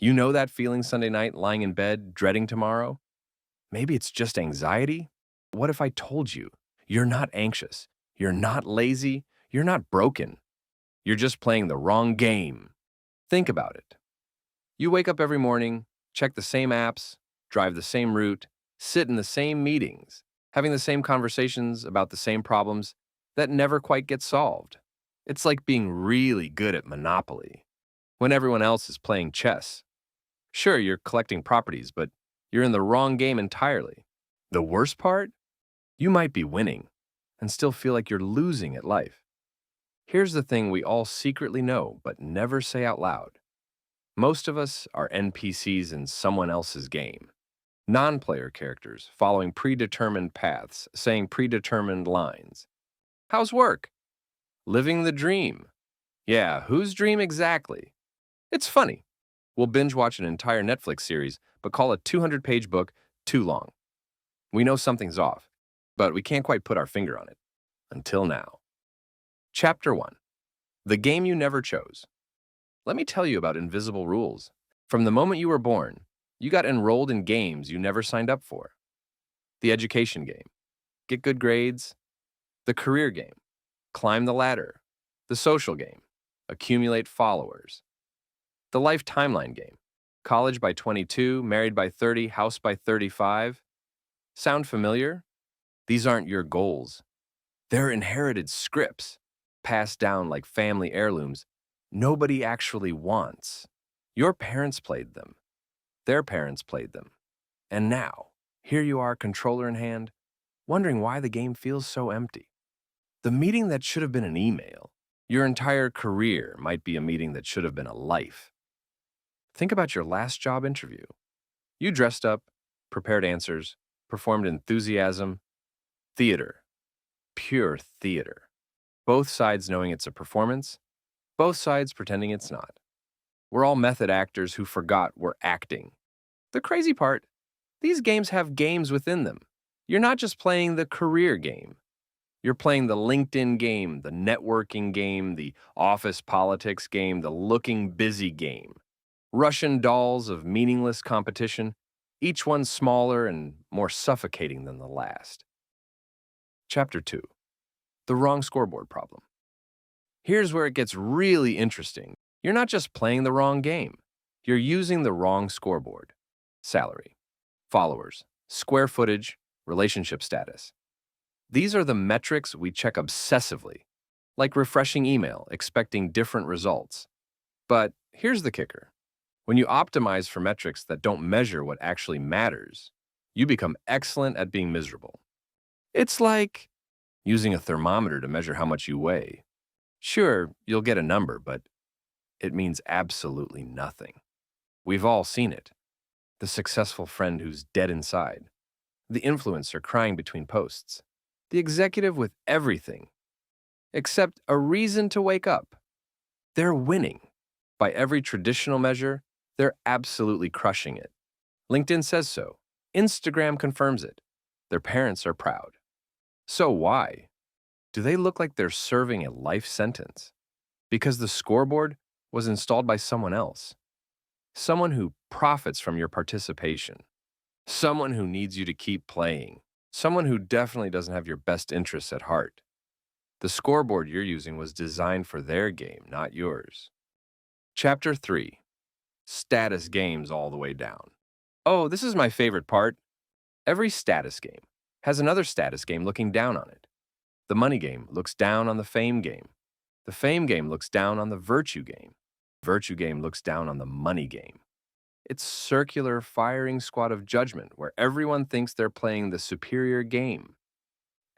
You know that feeling Sunday night lying in bed, dreading tomorrow? Maybe it's just anxiety? What if I told you you're not anxious, you're not lazy, you're not broken, you're just playing the wrong game? Think about it. You wake up every morning, check the same apps, drive the same route, sit in the same meetings, having the same conversations about the same problems that never quite get solved. It's like being really good at Monopoly when everyone else is playing chess. Sure, you're collecting properties, but you're in the wrong game entirely. The worst part? You might be winning and still feel like you're losing at life. Here's the thing we all secretly know but never say out loud. Most of us are NPCs in someone else's game. Non-player characters following predetermined paths, saying predetermined lines. How's work? Living the dream. Yeah, whose dream exactly? It's funny. We'll binge watch an entire Netflix series, but call a 200-page book too long. We know something's off, but we can't quite put our finger on it. Until now. Chapter 1. The Game You Never Chose. Let me tell you about invisible rules. From the moment you were born, you got enrolled in games you never signed up for. The education game. Get good grades. The career game. Climb the ladder. The social game. Accumulate followers. The life timeline game. College by 22, married by 30, house by 35. Sound familiar? These aren't your goals. They're inherited scripts, passed down like family heirlooms nobody actually wants. Your parents played them. Their parents played them. And now, here you are, controller in hand, wondering why the game feels so empty. The meeting that should have been an email, your entire career might be a meeting that should have been a life. Think about your last job interview. You dressed up, prepared answers, performed enthusiasm, theater, pure theater. Both sides knowing it's a performance, both sides pretending it's not. We're all method actors who forgot we're acting. The crazy part, these games have games within them. You're not just playing the career game. You're playing the LinkedIn game, the networking game, the office politics game, the looking busy game. Russian dolls of meaningless competition, each one smaller and more suffocating than the last. Chapter 2. The Wrong Scoreboard Problem. Here's where it gets really interesting. You're not just playing the wrong game. You're using the wrong scoreboard. Salary, followers, square footage, relationship status. These are the metrics we check obsessively, like refreshing email, expecting different results. But here's the kicker. When you optimize for metrics that don't measure what actually matters, you become excellent at being miserable. It's like using a thermometer to measure how much you weigh. Sure, you'll get a number, but it means absolutely nothing. We've all seen it. The successful friend who's dead inside. The influencer crying between posts. The executive with everything, except a reason to wake up. They're winning. By every traditional measure, they're absolutely crushing it. LinkedIn says so. Instagram confirms it. Their parents are proud. So why? Do they look like they're serving a life sentence? Because the scoreboard was installed by someone else. Someone who profits from your participation. Someone who needs you to keep playing. Someone who definitely doesn't have your best interests at heart. The scoreboard you're using was designed for their game, not yours. Chapter 3. Status games all the way down. Oh, this is my favorite part. Every status game has another status game looking down on it. The money game looks down on the fame game. The fame game looks down on the virtue game. Virtue game looks down on the money game. It's circular firing squad of judgment where everyone thinks they're playing the superior game.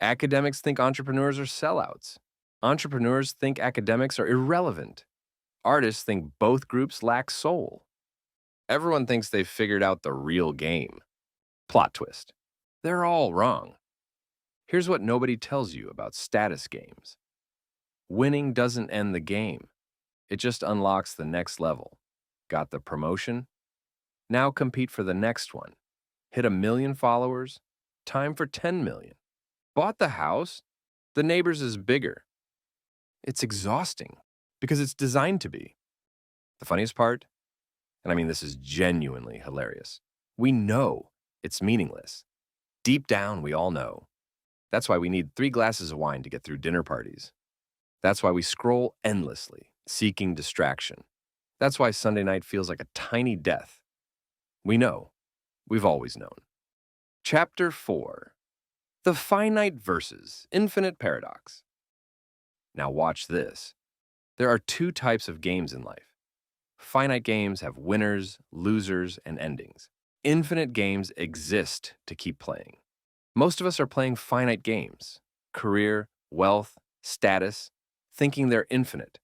Academics think entrepreneurs are sellouts. Entrepreneurs think academics are irrelevant. Artists think both groups lack soul. Everyone thinks they've figured out the real game. Plot twist. They're all wrong. Here's what nobody tells you about status games. Winning doesn't end the game. It just unlocks the next level. Got the promotion? Now compete for the next one. Hit 1 million followers? Time for 10 million. Bought the house? The neighbor's is bigger. It's exhausting because it's designed to be. The funniest part? And I mean, this is genuinely hilarious. We know it's meaningless. Deep down, we all know. That's why we need 3 glasses of wine to get through dinner parties. That's why we scroll endlessly, seeking distraction. That's why Sunday night feels like a tiny death. We know. We've always known. Chapter 4. The Finite versus Infinite Paradox. Now watch this. There are 2 types of games in life. Finite games have winners, losers, and endings. Infinite games exist to keep playing. Most of us are playing finite games. Career, wealth, status, thinking they're infinite.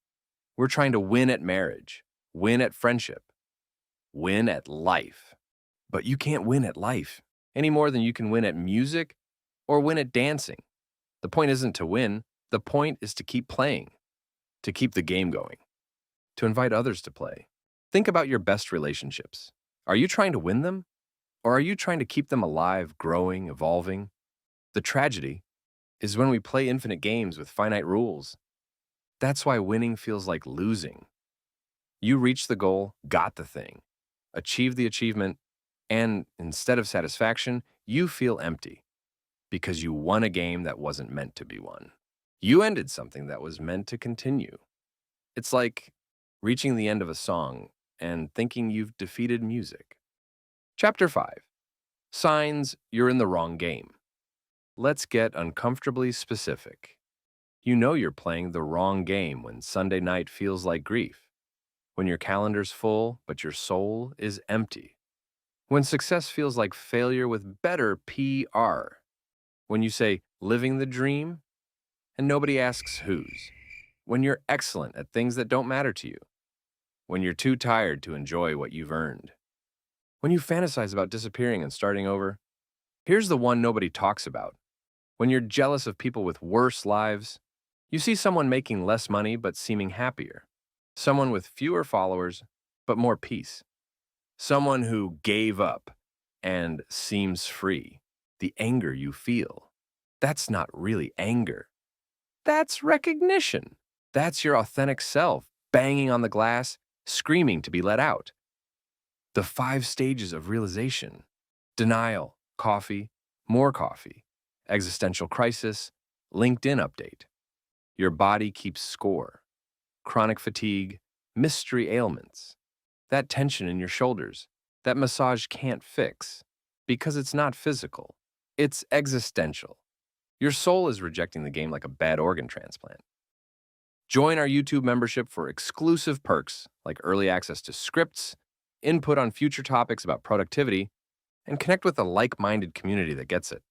We're trying to win at marriage, win at friendship, win at life. But you can't win at life any more than you can win at music or win at dancing. The point isn't to win. The point is to keep playing, to keep the game going, to invite others to play. Think about your best relationships. Are you trying to win them? Or are you trying to keep them alive, growing, evolving? The tragedy is when we play infinite games with finite rules. That's why winning feels like losing. You reach the goal, got the thing, achieved the achievement, and instead of satisfaction, you feel empty because you won a game that wasn't meant to be won. You ended something that was meant to continue. It's like reaching the end of a song and thinking you've defeated music. Chapter 5. Signs you're in the wrong game. Let's get uncomfortably specific. You know you're playing the wrong game when Sunday night feels like grief, when your calendar's full but your soul is empty, when success feels like failure with better PR, when you say living the dream and nobody asks whose, when you're excellent at things that don't matter to you, when you're too tired to enjoy what you've earned, when you fantasize about disappearing and starting over. Here's the one nobody talks about. When you're jealous of people with worse lives, you see someone making less money but seeming happier, someone with fewer followers but more peace, someone who gave up and seems free. The anger you feel, that's not really anger. That's recognition. That's your authentic self, banging on the glass, screaming to be let out. The 5 stages of realization: denial, coffee, more coffee, existential crisis, LinkedIn update. Your body keeps score. Chronic fatigue, mystery ailments. That tension in your shoulders, that massage can't fix because it's not physical. It's existential. Your soul is rejecting the game like a bad organ transplant. Join our YouTube membership for exclusive perks like early access to scripts, input on future topics about productivity, and connect with a like-minded community that gets it.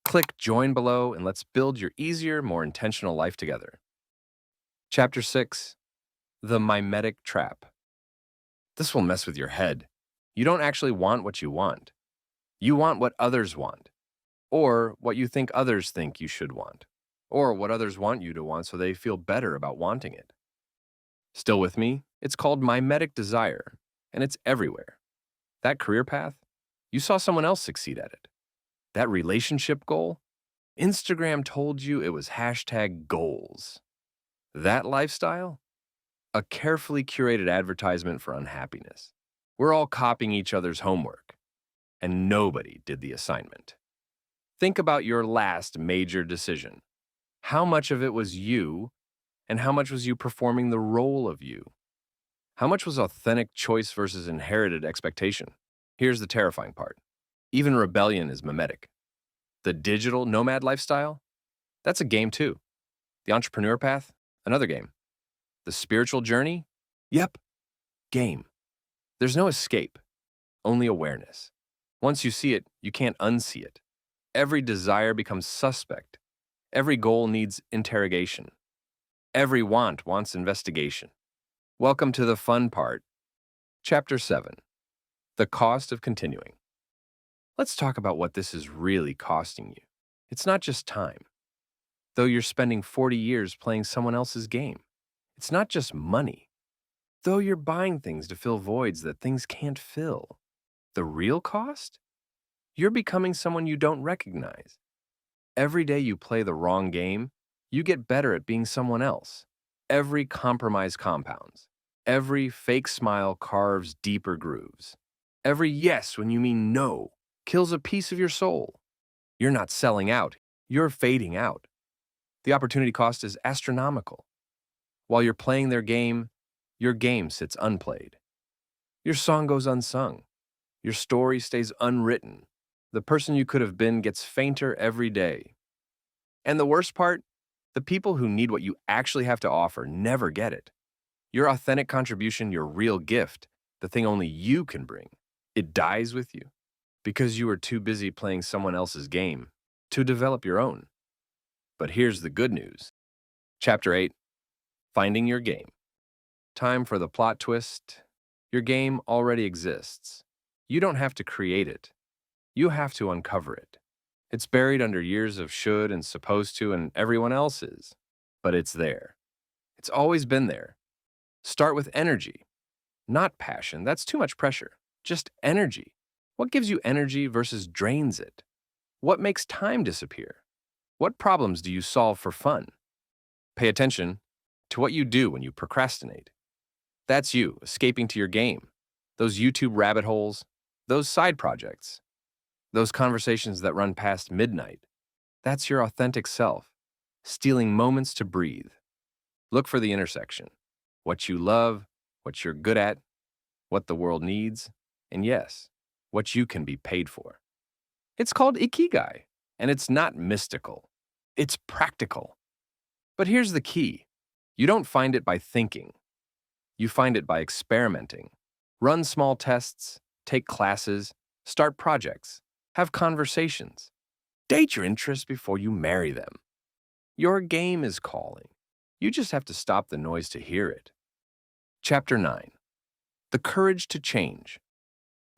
Click join below and let's build your easier, more intentional life together. Chapter 6. The Mimetic Trap. This will mess with your head. You don't actually want what you want. You want what others want, or what you think others think you should want, or what others want you to want so they feel better about wanting it. Still with me? It's called mimetic desire, and it's everywhere. That career path? You saw someone else succeed at it. That relationship goal? Instagram told you it was #goals. That lifestyle? A carefully curated advertisement for unhappiness. We're all copying each other's homework, and nobody did the assignment. Think about your last major decision. How much of it was you, and how much was you performing the role of you? How much was authentic choice versus inherited expectation? Here's the terrifying part. Even rebellion is mimetic. The digital nomad lifestyle? That's a game too. The entrepreneur path? Another game. The spiritual journey? Yep, game. There's no escape, only awareness. Once you see it, you can't unsee it. Every desire becomes suspect. Every goal needs interrogation. Every want wants investigation. Welcome to the fun part. Chapter 7. The Cost of Continuing. Let's talk about what this is really costing you. It's not just time. Though you're spending 40 years playing someone else's game. It's not just money. Though you're buying things to fill voids that things can't fill. The real cost? You're becoming someone you don't recognize. Every day you play the wrong game, you get better at being someone else. Every compromise compounds. Every fake smile carves deeper grooves. Every yes when you mean no kills a piece of your soul. You're not selling out, you're fading out. The opportunity cost is astronomical. While you're playing their game, your game sits unplayed. Your song goes unsung. Your story stays unwritten. The person you could have been gets fainter every day. And the worst part, the people who need what you actually have to offer never get it. Your authentic contribution, your real gift, the thing only you can bring, it dies with you because you are too busy playing someone else's game to develop your own. But here's the good news. Chapter 8, Finding Your Game. Time for the plot twist. Your game already exists. You don't have to create it. You have to uncover it. It's buried under years of should and supposed to and everyone else's, but it's there. It's always been there. Start with energy, not passion. That's too much pressure. Just energy. What gives you energy versus drains it? What makes time disappear? What problems do you solve for fun? Pay attention to what you do when you procrastinate. That's you escaping to your game. Those YouTube rabbit holes, those side projects, those conversations that run past midnight. That's your authentic self, stealing moments to breathe. Look for the intersection. What you love, what you're good at, what the world needs, and yes, what you can be paid for. It's called Ikigai, and it's not mystical. It's practical. But here's the key. You don't find it by thinking. You find it by experimenting. Run small tests, take classes, start projects, have conversations. Date your interests before you marry them. Your game is calling. You just have to stop the noise to hear it. Chapter 9. The courage to change.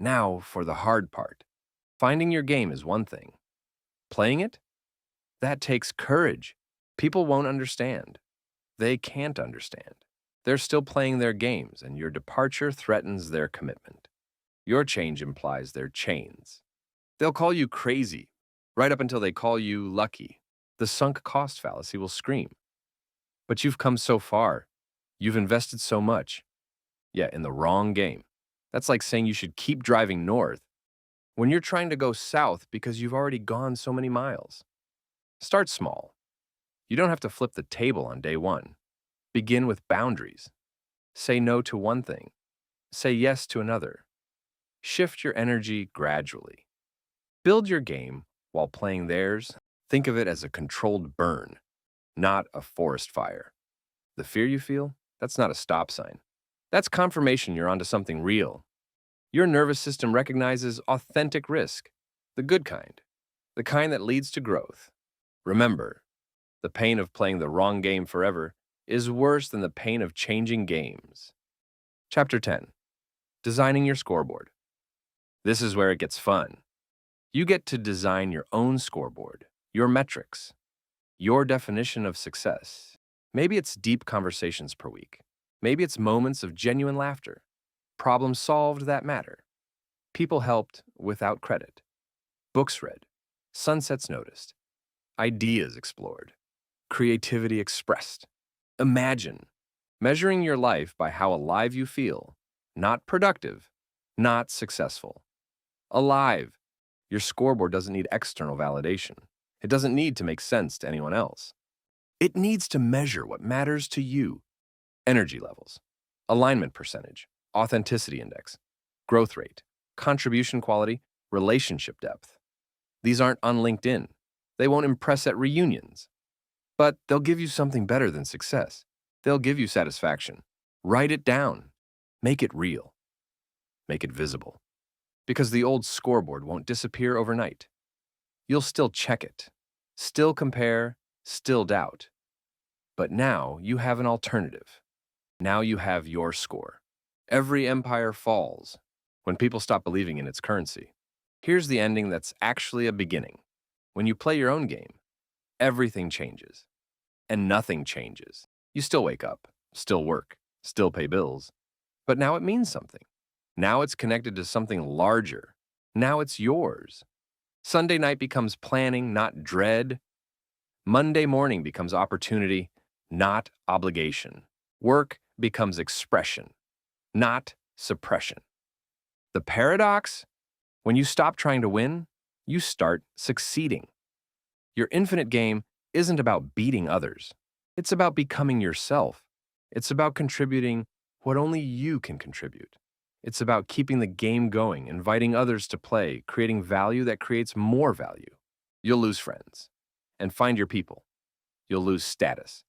Now for the hard part. Finding your game is one thing. Playing it? That takes courage. People won't understand. They can't understand. They're still playing their games, and your departure threatens their commitment. Your change implies their chains. They'll call you crazy, right up until they call you lucky. The sunk cost fallacy will scream. But you've come so far. You've invested so much. Yet in the wrong game. That's like saying you should keep driving north when you're trying to go south because you've already gone so many miles. Start small. You don't have to flip the table on day one. Begin with boundaries. Say no to one thing. Say yes to another. Shift your energy gradually. Build your game while playing theirs. Think of it as a controlled burn, not a forest fire. The fear you feel, that's not a stop sign. That's confirmation you're onto something real. Your nervous system recognizes authentic risk, the good kind, the kind that leads to growth. Remember, the pain of playing the wrong game forever is worse than the pain of changing games. Chapter 10. Designing your scoreboard. This is where it gets fun. You get to design your own scoreboard, your metrics, your definition of success. Maybe it's deep conversations per week. Maybe it's moments of genuine laughter, problems solved that matter, people helped without credit, books read, sunsets noticed, ideas explored, creativity expressed. Imagine measuring your life by how alive you feel, not productive, not successful. Alive. Your scoreboard doesn't need external validation. It doesn't need to make sense to anyone else. It needs to measure what matters to you. Energy levels, alignment percentage, authenticity index, growth rate, contribution quality, relationship depth. These aren't on LinkedIn. They won't impress at reunions. But they'll give you something better than success. They'll give you satisfaction. Write it down. Make it real. Make it visible. Because the old scoreboard won't disappear overnight. You'll still check it, still compare, still doubt. But now you have an alternative. Now you have your score. Every empire falls when people stop believing in its currency. Here's the ending that's actually a beginning. When you play your own game, everything changes. And nothing changes. You still wake up, still work, still pay bills. But now it means something. Now it's connected to something larger. Now it's yours. Sunday night becomes planning, not dread. Monday morning becomes opportunity, not obligation. Work becomes expression, not suppression. The paradox? When you stop trying to win, you start succeeding. Your infinite game isn't about beating others. It's about becoming yourself. It's about contributing what only you can contribute. It's about keeping the game going, inviting others to play, creating value that creates more value. You'll lose friends and find your people. You'll lose status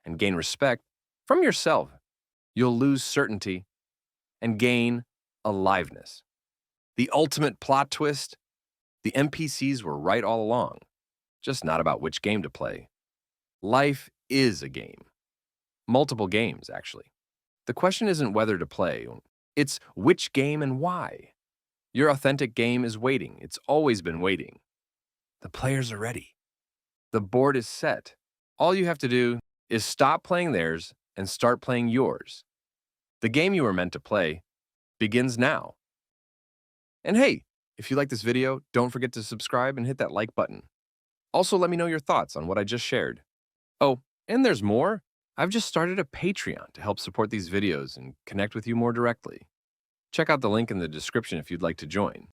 and gain respect from yourself. You'll lose certainty and gain aliveness. The ultimate plot twist? The NPCs were right all along, just not about which game to play. Life is a game. Multiple games, actually. The question isn't whether to play, it's which game and why. Your authentic game is waiting. It's always been waiting. The players are ready. The board is set. All you have to do is stop playing theirs and start playing yours. The game you were meant to play begins now. And hey, if you like this video, don't forget to subscribe and hit that like button. Also, let me know your thoughts on what I just shared. Oh, and there's more. I've just started a Patreon to help support these videos and connect with you more directly. Check out the link in the description if you'd like to join.